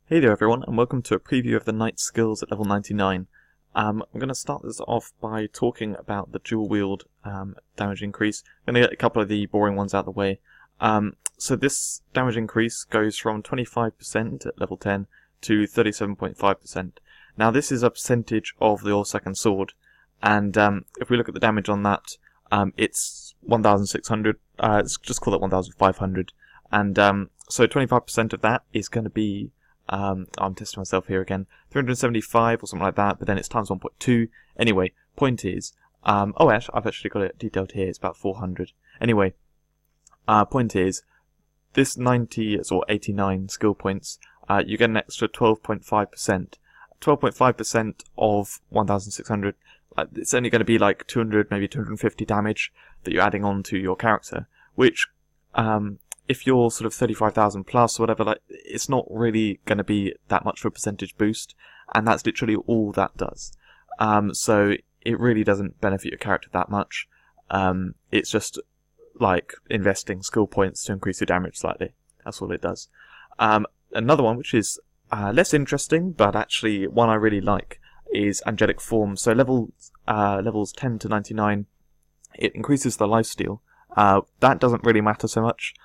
Hey there everyone, and welcome to a preview of the Knight skills at level 99. I'm going to start this off by talking about the dual wield damage increase. I'm going to get a couple of the boring ones out of the way. So this damage increase goes from 25% at level 10 to 37.5%. Now this is a percentage of your second sword, and if we look at the damage on that, it's 1,600, let's just call it 1,500, and so 25% of that is going to be I'm testing myself here again, 375 or something like that, but then it's times 1.2. Anyway, point is, I've actually got it detailed here, it's about 400. Anyway, point is, this 90 or 89 skill points, you get an extra 12.5%. 12.5% of 1,600, it's only going to be like 200, maybe 250 damage that you're adding on to your character, which, if you're sort of 35,000 plus or whatever, like, it's not really going to be that much of a percentage boost, and that's literally all that does. So it really doesn't benefit your character that much. It's just like investing skill points to increase your damage slightly. That's all it does. Another one, which is less interesting, but actually one I really like, is Angelic Form. So levels 10 to 99, it increases the lifesteal. That doesn't really matter so much.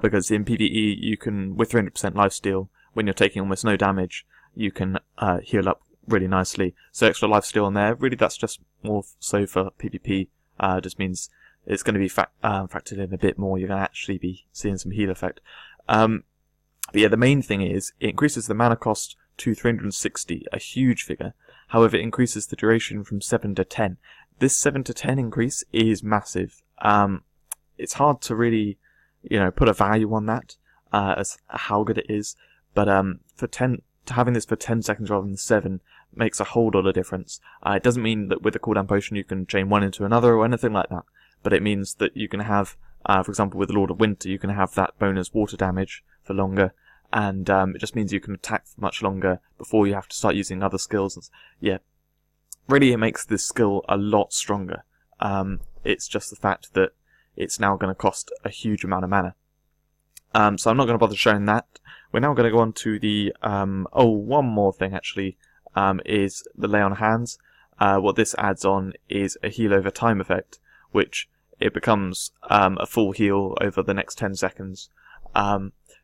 Because in PvE, you can, with 300% lifesteal, when you're taking almost no damage, you can heal up really nicely. So extra lifesteal on there, really that's just more so for PvP, just means it's going to be factored in a bit more, you're going to actually be seeing some heal effect. But yeah, the main thing is, it increases the mana cost to 360, a huge figure. However, it increases the duration from 7 to 10. This 7 to 10 increase is massive. It's hard to really put a value on that, as how good it is, but having this for 10 seconds rather than 7 makes a whole lot of difference. It doesn't mean that with a cooldown potion you can chain one into another or anything like that, but it means that you can have, for example with Lord of Winter, you can have that bonus water damage for longer, and it just means you can attack for much longer before you have to start using other skills. And yeah, really it makes this skill a lot stronger. It's just the fact that it's now going to cost a huge amount of mana. So I'm not going to bother showing that. We're now going to go on to the, one more thing actually, is the Lay on Hands. What this adds on is a heal over time effect, which it becomes a full heal over the next 10 seconds.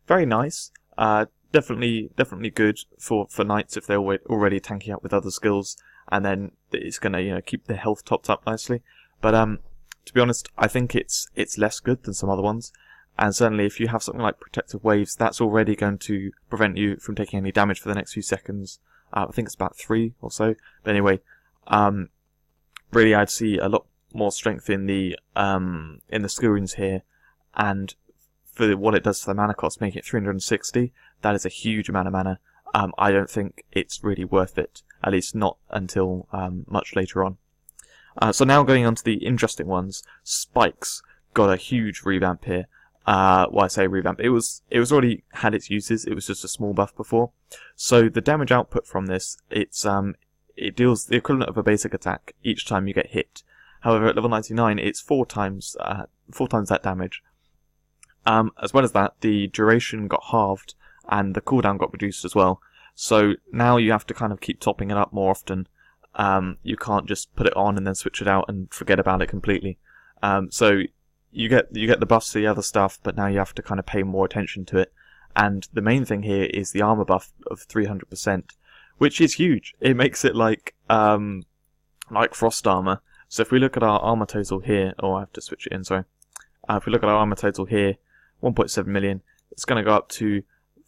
Very nice. Definitely good for knights if they're already tanking up with other skills, and then it's going to keep their health topped up nicely. But to be honest, I think it's less good than some other ones, and certainly if you have something like Protective Waves, that's already going to prevent you from taking any damage for the next few seconds. I think it's about 3 or so. But anyway, really I'd see a lot more strength in the skill runes here, and for what it does to the mana cost, making it 360, that is a huge amount of mana. I don't think it's really worth it, at least not until much later on. So now going on to the interesting ones, Spikes got a huge revamp here. Well, I say revamp, it was already had its uses, it was just a small buff before. So the damage output from this, it deals the equivalent of a basic attack each time you get hit. However, at level 99, it's 4 times that damage. As well as that, the duration got halved, and the cooldown got reduced as well. So now you have to kind of keep topping it up more often. You can't just put it on and then switch it out and forget about it completely. So you get the buffs to the other stuff, but now you have to kind of pay more attention to it. And the main thing here is the armor buff of 300%, which is huge. It makes it like frost armor. So if we look at our armor total here, I have to switch it in, sorry. If we look at our armor total here, 1.7 million, it's going to go up to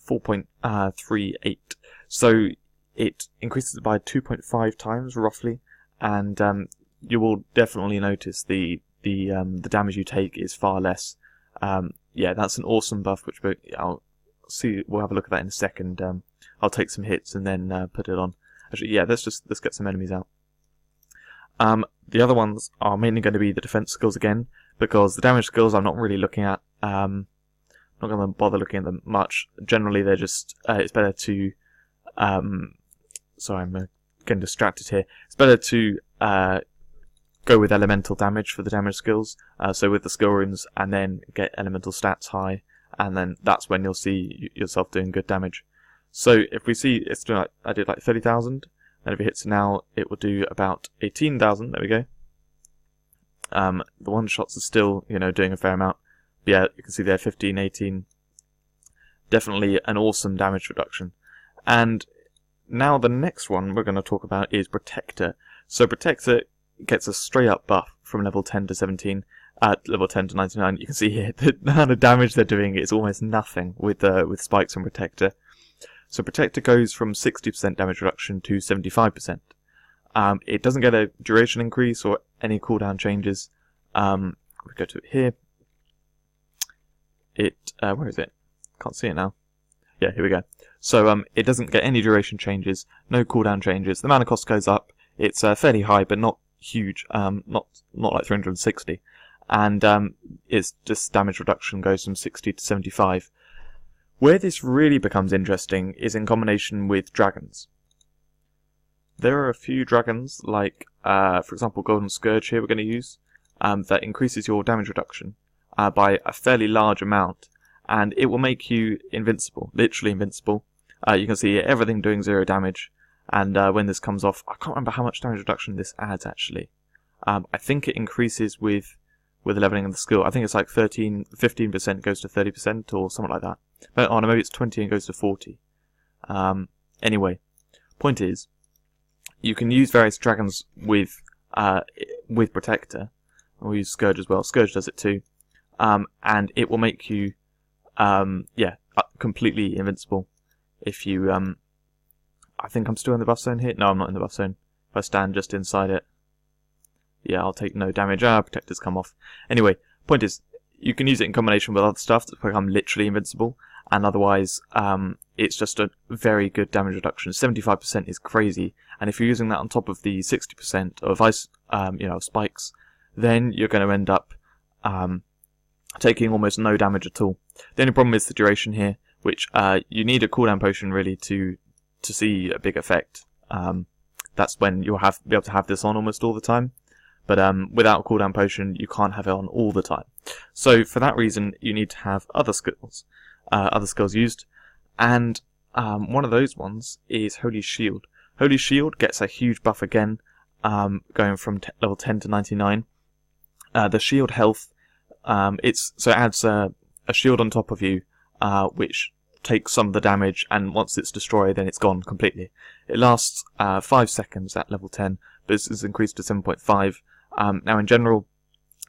4.38. So it increases by 2.5 times roughly, and you will definitely notice the damage you take is far less. Yeah, that's an awesome buff, which we'll have a look at that in a second. I'll take some hits and then put it on. Actually, yeah, let's get some enemies out. The other ones are mainly going to be the defense skills again, because the damage skills I'm not really looking at. Not going to bother looking at them much. Generally, they're just it's better to sorry, I'm getting distracted here. It's better to go with elemental damage for the damage skills, so with the skill runes, and then get elemental stats high, and then that's when you'll see yourself doing good damage. So if we see it's doing like, I did like 30,000, and if it hits now, it will do about 18,000. There we go. The one shots are still, doing a fair amount. But yeah, you can see there 15, 18. Definitely an awesome damage reduction. And now the next one we're going to talk about is Protector. So Protector gets a straight up buff from level 10 to 17. Level 10 to 99. You can see here the amount of damage they're doing is almost nothing with Spikes and Protector. So Protector goes from 60% damage reduction to 75%. It doesn't get a duration increase or any cooldown changes. We go to it here. Where is it? Can't see it now. Yeah, here we go. So it doesn't get any duration changes, no cooldown changes. The mana cost goes up. It's fairly high, but not huge. Not like 360. And it's just damage reduction goes from 60 to 75. Where this really becomes interesting is in combination with dragons. There are a few dragons, like, for example, Golden Scourge here we're going to use, that increases your damage reduction by a fairly large amount, and it will make you invincible, literally invincible. You can see everything doing 0 damage, and when this comes off, I can't remember how much damage reduction this adds, actually. I think it increases with the leveling of the skill. I think it's like 15% goes to 30% or something like that. But, no, maybe it's 20 and goes to 40. Anyway, point is, you can use various dragons with Protector. We'll use Scourge as well. Scourge does it too. And it will make you, completely invincible. If you, I think I'm still in the buff zone here. No, I'm not in the buff zone. If I stand just inside it, yeah, I'll take no damage. Protector's come off. Anyway, point is, you can use it in combination with other stuff to become literally invincible, and otherwise, it's just a very good damage reduction. 75% is crazy, and if you're using that on top of the 60% of ice, spikes, then you're going to end up taking almost no damage at all. The only problem is the duration here, which you need a cooldown potion really to see a big effect. That's when you'll be able to have this on almost all the time. But without a cooldown potion, you can't have it on all the time. So for that reason, you need to have other skills used. And one of those ones is Holy Shield. Holy Shield gets a huge buff again, going from level 10 to 99. The shield health, it adds a shield on top of you, which takes some of the damage, and once it's destroyed, then it's gone completely. It lasts 5 seconds at level 10, but this is increased to 7.5. Now, in general,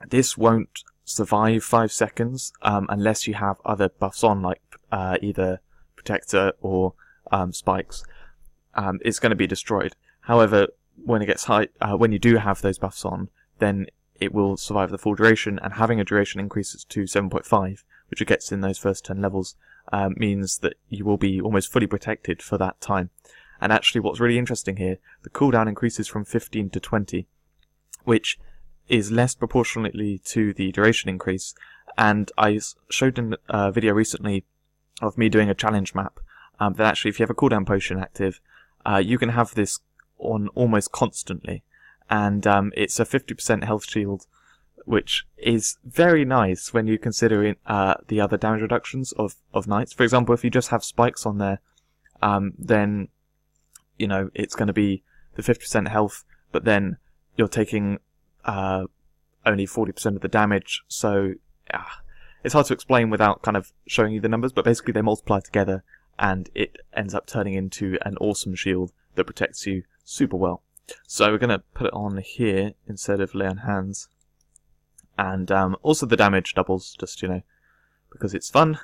this won't survive 5 seconds unless you have other buffs on, like either Protector or Spikes. It's going to be destroyed. However, when it gets high, when you do have those buffs on, then it will survive the full duration, and having a duration increases to 7.5, which it gets in those first 10 levels, means that you will be almost fully protected for that time. And actually, what's really interesting here, the cooldown increases from 15 to 20, which is less proportionately to the duration increase. And I showed in a video recently of me doing a challenge map, that actually if you have a cooldown potion active, you can have this on almost constantly. And it's a 50% health shield, which is very nice when you consider the other damage reductions of knights. For example, if you just have Spikes on there, then it's going to be the 50% health, but then you're taking only 40% of the damage, so it's hard to explain without kind of showing you the numbers, but basically they multiply together, and it ends up turning into an awesome shield that protects you super well. So we're going to put it on here instead of lay on hands, and also the damage doubles, just, because it's fun.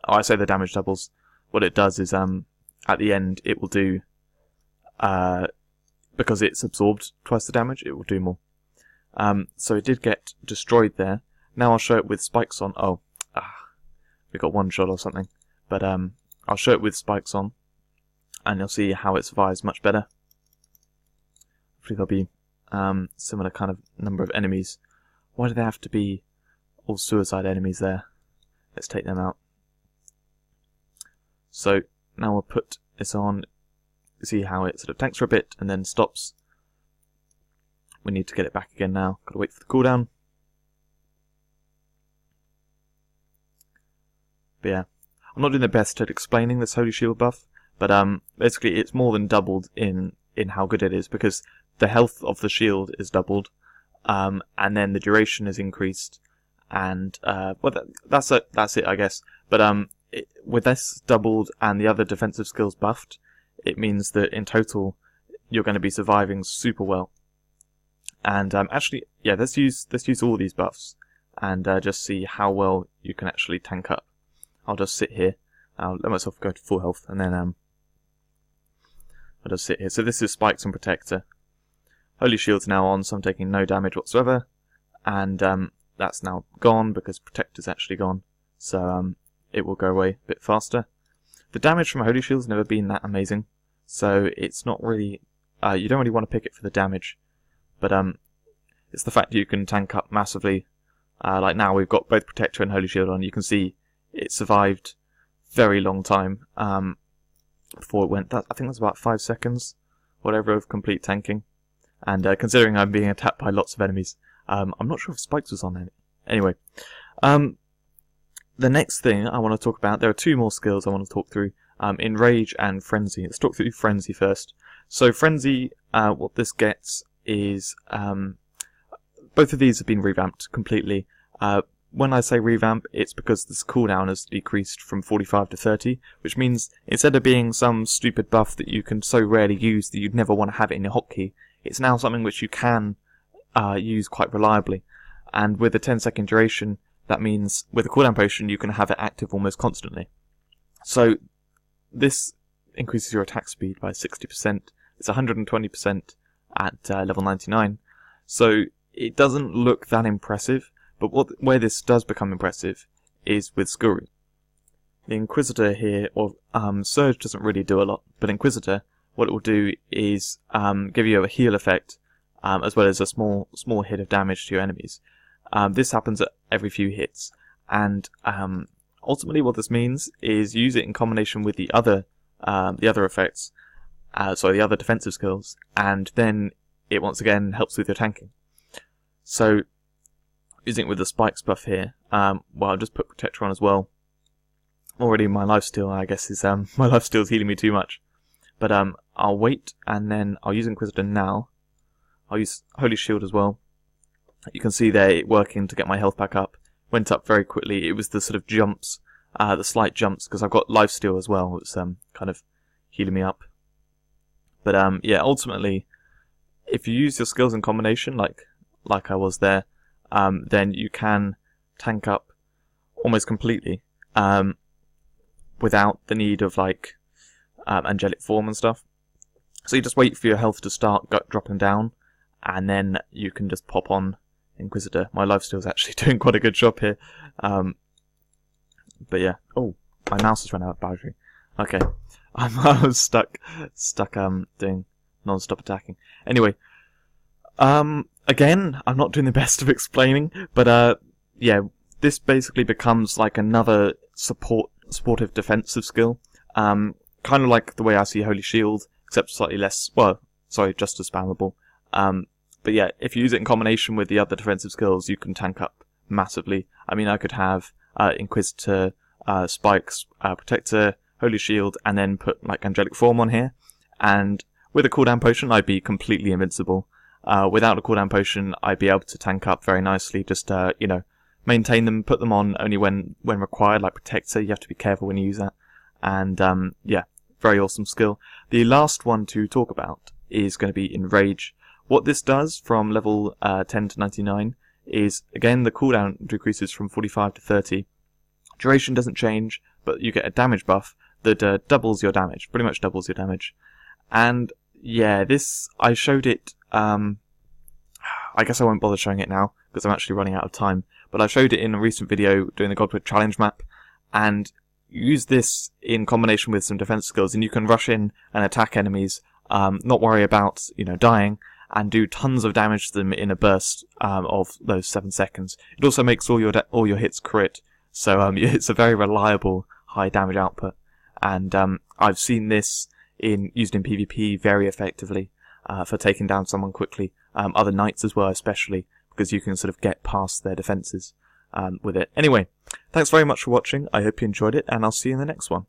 Oh, I say the damage doubles. What it does is, at the end, it will do, because it's absorbed twice the damage, it will do more. So it did get destroyed there. Now I'll show it with Spikes on. Oh, we got one shot or something. But I'll show it with Spikes on, and you'll see how it survives much better. Hopefully there'll be similar kind of number of enemies. Why do they have to be all suicide enemies there? Let's take them out. So now we'll put this on. See how it sort of tanks for a bit and then stops. We need to get it back again now. Gotta wait for the cooldown. But yeah, I'm not doing the best at explaining this Holy Shield buff, but basically it's more than doubled in how good it is, because the health of the shield is doubled, and then the duration is increased, and well, that's it, I guess. But with this doubled and the other defensive skills buffed, it means that in total you're going to be surviving super well. And actually, yeah, let's use all these buffs and just see how well you can actually tank up. I'll just sit here. I'll let myself go to full health, and then I'll just sit here. So this is Spikes and Protector. Holy Shield's now on, so I'm taking no damage whatsoever, and that's now gone because Protector's actually gone, so it will go away a bit faster. The damage from Holy Shield's never been that amazing, so it's not really, you don't really want to pick it for the damage, but it's the fact that you can tank up massively. Like now we've got both Protector and Holy Shield on. You can see it survived very long time before it went. I think that's about 5 seconds, whatever, of complete tanking. And considering I'm being attacked by lots of enemies, I'm not sure if Spikes was on there. Anyway, the next thing I want to talk about, there are 2 more skills I want to talk through, Enrage and Frenzy. Let's talk through Frenzy first. So Frenzy, what this gets is, both of these have been revamped completely. When I say revamp, it's because this cooldown has decreased from 45 to 30, which means instead of being some stupid buff that you can so rarely use that you'd never want to have it in your hotkey, it's now something which you can use quite reliably. And with a 10-second duration, that means with a cooldown potion you can have it active almost constantly. So this increases your attack speed by 60%. It's 120% at level 99. So it doesn't look that impressive, but where this does become impressive is with Skuru. The Inquisitor here, or Surge doesn't really do a lot, but Inquisitor, what it will do is give you a heal effect, as well as a small hit of damage to your enemies. This happens at every few hits, and ultimately what this means is use it in combination with the other effects, the other defensive skills, and then it once again helps with your tanking. So using it with the Spikes buff here, well, I'll just put Protector on as well. Already my lifesteal, I guess, is my lifesteal is healing me too much. But I'll wait, and then I'll use Inquisitor now. I'll use Holy Shield as well. You can see there it working to get my health back up. Went up very quickly. It was the sort of jumps, the slight jumps, because I've got lifesteal as well. It's kind of healing me up. But yeah, ultimately, if you use your skills in combination, like I was there, then you can tank up almost completely without the need of angelic form and stuff. So you just wait for your health to start dropping down, and then you can just pop on Inquisitor. My lifesteal is actually doing quite a good job here. But yeah. Oh, my mouse has run out of battery. Okay, I was stuck doing non-stop attacking. Anyway, again, I'm not doing the best of explaining, but yeah, this basically becomes like another supportive defensive skill. Kind of like the way I see Holy Shield, except slightly less, just as spammable. But yeah, if you use it in combination with the other defensive skills, you can tank up massively. I mean, I could have Inquisitor, Spikes, Protector, Holy Shield, and then put Angelic Form on here. And with a cooldown potion, I'd be completely invincible. Without a cooldown potion, I'd be able to tank up very nicely. Just, maintain them, put them on only when required, like Protector. You have to be careful when you use that. And, yeah, very awesome skill. The last one to talk about is going to be Enrage. What this does from level 10 to 99 is, again, the cooldown decreases from 45 to 30. Duration doesn't change, but you get a damage buff that doubles your damage, pretty much doubles your damage. And, yeah, this, I showed it, I guess I won't bother showing it now, because I'm actually running out of time, but I showed it in a recent video doing the Godwood challenge map, and use this in combination with some defense skills, and you can rush in and attack enemies, not worry about, dying, and do tons of damage to them in a burst of those 7 seconds. It also makes all your hits crit, so it's a very reliable high damage output. And I've seen this used in PvP very effectively for taking down someone quickly. Other knights as well, especially because you can sort of get past their defenses with it. Anyway, Thanks very much for watching, I hope you enjoyed it, and I'll see you in the next one.